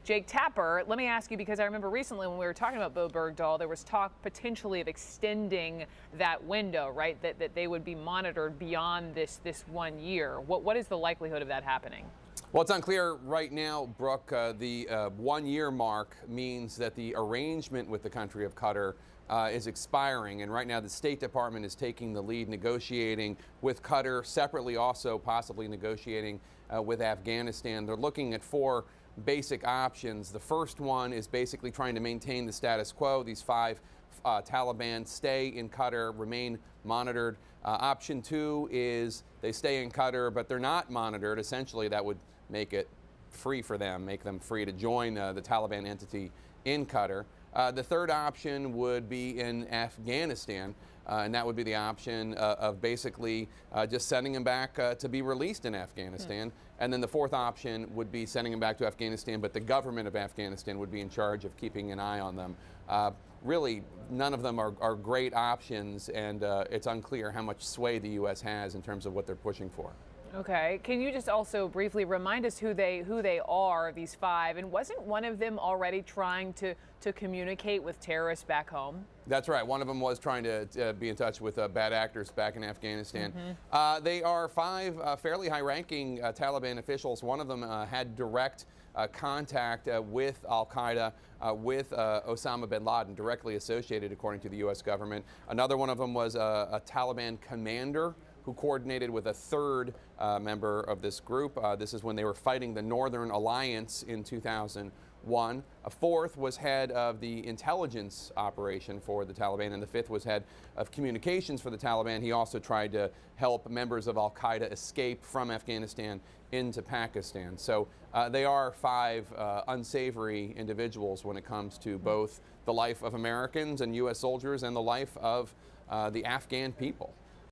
Jake Tapper, let me ask you, because I remember recently when we were talking about Bo Bergdahl, there was talk potentially of extending that window, right? That they would be monitored beyond this 1 year. What is the likelihood of that happening? Well, it's unclear right now, Brooke. The 1 year mark means that the arrangement with the country of Qatar is expiring. And right now, the State Department is taking the lead, negotiating with Qatar, separately also possibly negotiating with Afghanistan. They're looking at four basic options. The first one is basically trying to maintain the status quo. These five Taliban stay in Qatar, remain monitored. Option two is they stay in Qatar, but they're not monitored. Essentially, that would make it free for them, make them free to join the Taliban entity in Qatar. The third option would be in Afghanistan, and that would be the option of basically just sending them back to be released in Afghanistan. And then the fourth option would be sending them back to Afghanistan, but the government of Afghanistan would be in charge of keeping an eye on them. Really, none of them are great options, and it's unclear how much sway the U.S. has in terms of what they're pushing for. Okay. Can you just also briefly remind us who they are, these five? And wasn't one of them already trying to communicate with terrorists back home? That's right. One of them was trying to be in touch with bad actors back in Afghanistan. They are five fairly high-ranking Taliban officials. One of them had direct contact with al-Qaeda, with Osama bin Laden, directly associated, according to the U.S. government. Another one of them was a Taliban commander who coordinated with a third member of this group. This is when they were fighting the Northern Alliance in 2001. A fourth was head of the intelligence operation for the Taliban, and the fifth was head of communications for the Taliban. He also tried to help members of al-Qaeda escape from Afghanistan into Pakistan. So they are five unsavory individuals when it comes to both the life of Americans and U.S. soldiers and the life of the Afghan people.